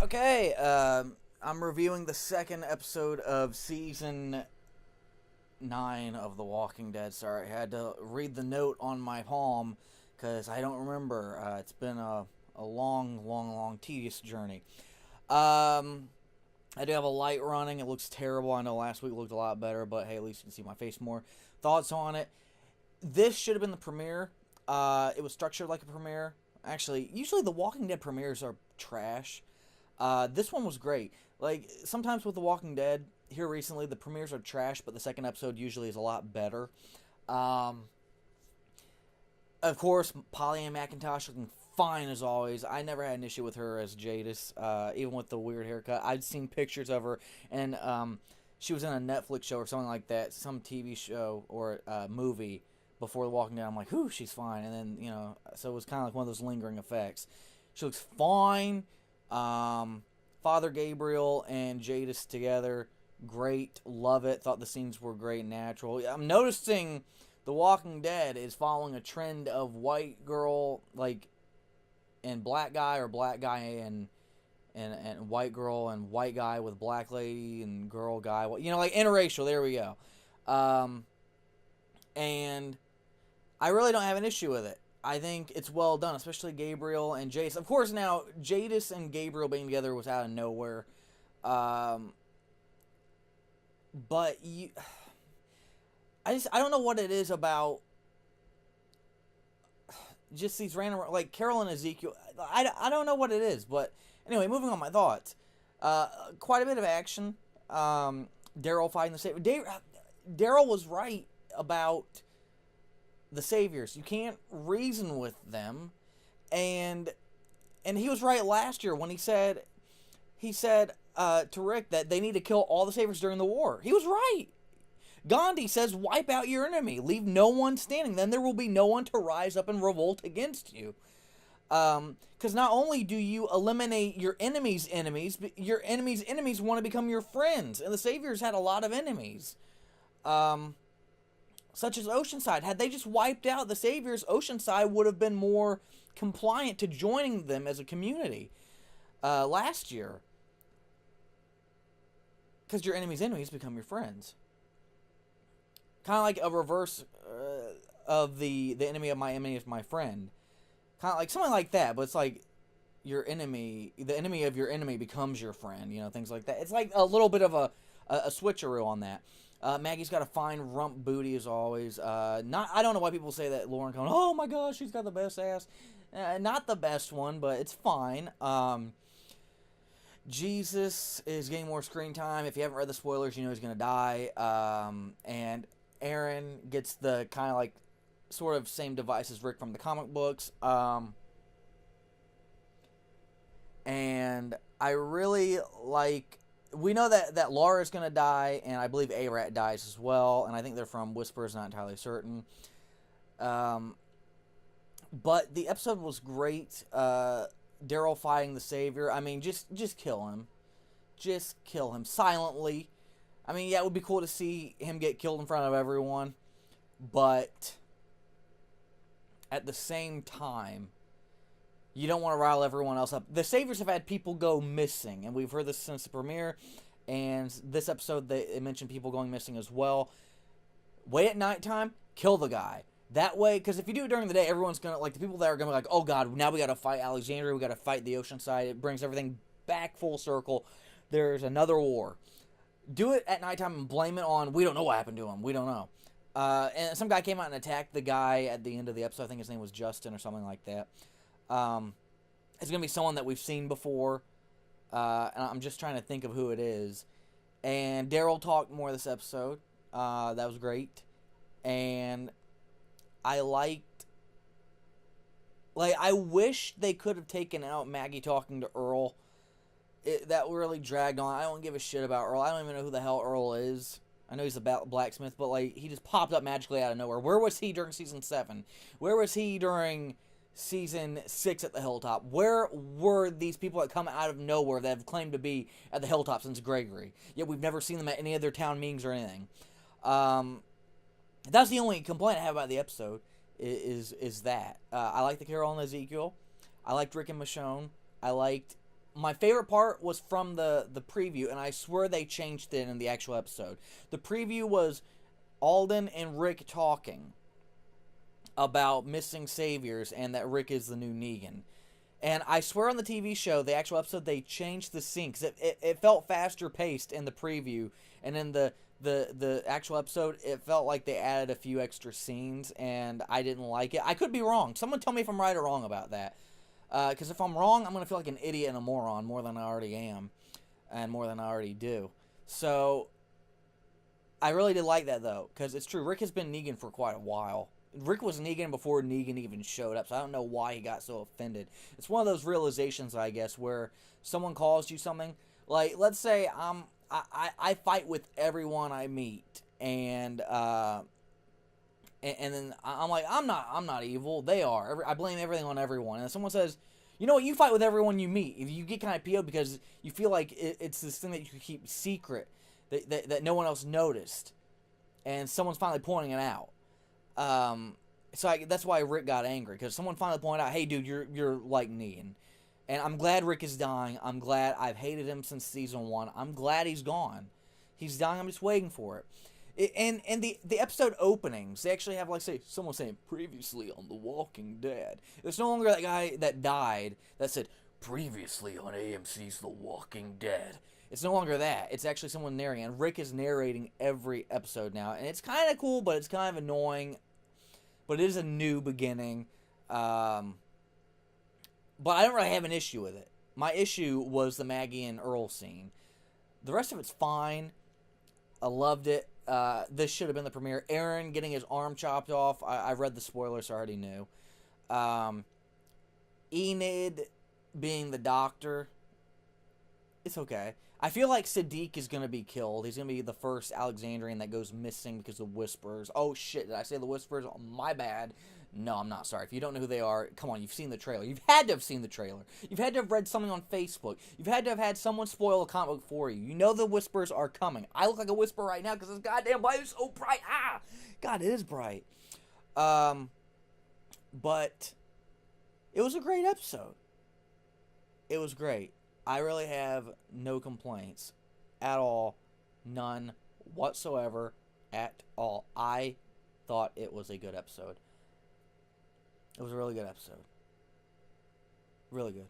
Okay, I'm reviewing the second episode of season 9 of The Walking Dead. Sorry, I had to read the note on my palm because I don't remember. It's been a long, tedious journey. I do have a light running. It looks terrible. I know last week looked a lot better, but hey, at least you can see my face more. Thoughts on it? This should have been the premiere. It was structured like a premiere. Actually, usually the Walking Dead premieres are trash. This one was great. Like, sometimes with The Walking Dead, here recently, the premieres are trash, but the second episode usually is a lot better. Of course, Polly Ann McIntosh looking fine as always. I never had an issue with her as Jadis, even with the weird haircut. I'd seen pictures of her, and she was in a Netflix show or something like that, some TV show or movie before The Walking Dead. I'm like, whew, she's fine. And then, so it was kind of like one of those lingering effects. She looks fine. Father Gabriel and Jadis together, great, love it. Thought the scenes were great and natural. I'm noticing The Walking Dead is following a trend of white girl, like, and black guy, or black guy and white girl, and white guy with black lady and girl guy. Like interracial. There we go. And I really don't have an issue with it. I think it's well done, especially Gabriel and Jadis. Of course, now, Jadis and Gabriel being together was out of nowhere. But I don't know what it is about just these random, like Carol and Ezekiel. I don't know what it is, but anyway, moving on my thoughts. Quite a bit of action. Daryl fighting the Savior. Daryl was right about the Saviors. You can't reason with them, and he was right last year when he said to Rick that they need to kill all the Saviors during the war. He was right. Gandhi says, wipe out your enemy, leave no one standing, then there will be no one to rise up and revolt against you. Because not only do you eliminate your enemy's enemies, but your enemy's enemies want to become your friends, and the Saviors had a lot of enemies. Such as Oceanside. Had they just wiped out the Saviors, Oceanside would have been more compliant to joining them as a community last year. Because your enemy's enemies become your friends. Kind of like a reverse of the enemy of my enemy is my friend. Kind of like something like that, but it's like your enemy, the enemy of your enemy becomes your friend, things like that. It's like a little bit of a switcheroo on that. Maggie's got a fine rump booty as always. I don't know why people say that Lauren Cohen, oh my gosh, she's got the best ass. Not the best one, but it's fine. Jesus is getting more screen time. If you haven't read the spoilers, you know he's going to die. And Aaron gets the kind of like sort of same device as Rick from the comic books. And I really like... We know that Laura's going to die, and I believe A-Rat dies as well, and I think they're from Whispers, not entirely certain. But the episode was great. Daryl fighting the Savior. I mean, just kill him. Just kill him silently. I mean, yeah, it would be cool to see him get killed in front of everyone, but at the same time, you don't want to rile everyone else up. The Saviors have had people go missing, and we've heard this since the premiere, and this episode they mentioned people going missing as well. Wait at nighttime, kill the guy. That way, because if you do it during the day, everyone's going to, like, the people that are going to be like, oh god, now we got to fight Alexandria, we got to fight the Oceanside. It brings everything back full circle. There's another war. Do it at nighttime and blame it on, we don't know what happened to him. We don't know. And some guy came out and attacked the guy at the end of the episode. I think his name was Justin or something like that. It's going to be someone that we've seen before. And I'm just trying to think of who it is. And Daryl talked more this episode. That was great. And I liked... Like, I wish they could have taken out Maggie talking to Earl. That really dragged on. I don't give a shit about Earl. I don't even know who the hell Earl is. I know he's a blacksmith, but, like, he just popped up magically out of nowhere. Where was he during Season 7? Where was he during Season 6 at the Hilltop? Where were these people that come out of nowhere that have claimed to be at the Hilltop since Gregory? Yet we've never seen them at any of their town meetings or anything. That's the only complaint I have about the episode, is that. I like the Carol and Ezekiel. I liked Rick and Michonne. I liked... My favorite part was from the preview, and I swear they changed it in the actual episode. The preview was Alden and Rick talking about missing saviors and that Rick is the new Negan. And I swear on the TV show, the actual episode, they changed the scene because it felt faster paced in the preview, and in the actual episode, it felt like they added a few extra scenes, and I didn't like it. I could be wrong. Someone tell me if I'm right or wrong about that. Because if I'm wrong, I'm going to feel like an idiot and a moron more than I already am, and more than I already do. So, I really did like that, though, because it's true. Rick has been Negan for quite a while. Rick was Negan before Negan even showed up, so I don't know why he got so offended. It's one of those realizations, I guess, where someone calls you something. Like, let's say I fight with everyone I meet, and then I'm like, I'm not evil. They are. I blame everything on everyone. And someone says, you know what, you fight with everyone you meet. If you get kind of PO'd because you feel like it's this thing that you keep secret, that no one else noticed, and someone's finally pointing it out. That's why Rick got angry, because someone finally pointed out, hey dude, you're like Negan. And I'm glad Rick is dying. I'm glad. I've hated him since season 1. I'm glad he's gone. He's dying. I'm just waiting for it. And the episode openings, they actually have, like, say, someone saying, previously on The Walking Dead. It's no longer that guy that died that said, previously on AMC's The Walking Dead. It's no longer that. It's actually someone narrating. And Rick is narrating every episode now. And it's kind of cool, but it's kind of annoying. But it is a new beginning. But I don't really have an issue with it. My issue was the Maggie and Earl scene. The rest of it's fine. I loved it. This should have been the premiere. Aaron getting his arm chopped off. I read the spoilers, so I already knew. Enid being the doctor. It's okay. I feel like Sadiq is going to be killed. He's going to be the first Alexandrian that goes missing because of Whispers. Oh, shit. Did I say the Whispers? Oh, my bad. No, I'm not sorry. If you don't know who they are, come on, you've seen the trailer. You've had to have seen the trailer. You've had to have read something on Facebook. You've had to have had someone spoil a comic book for you. You know the Whispers are coming. I look like a Whisper right now because this goddamn light is so bright. Ah! God, it is bright. But it was a great episode. It was great. I really have no complaints at all. None whatsoever at all. I thought it was a good episode. It was a really good episode. Really good.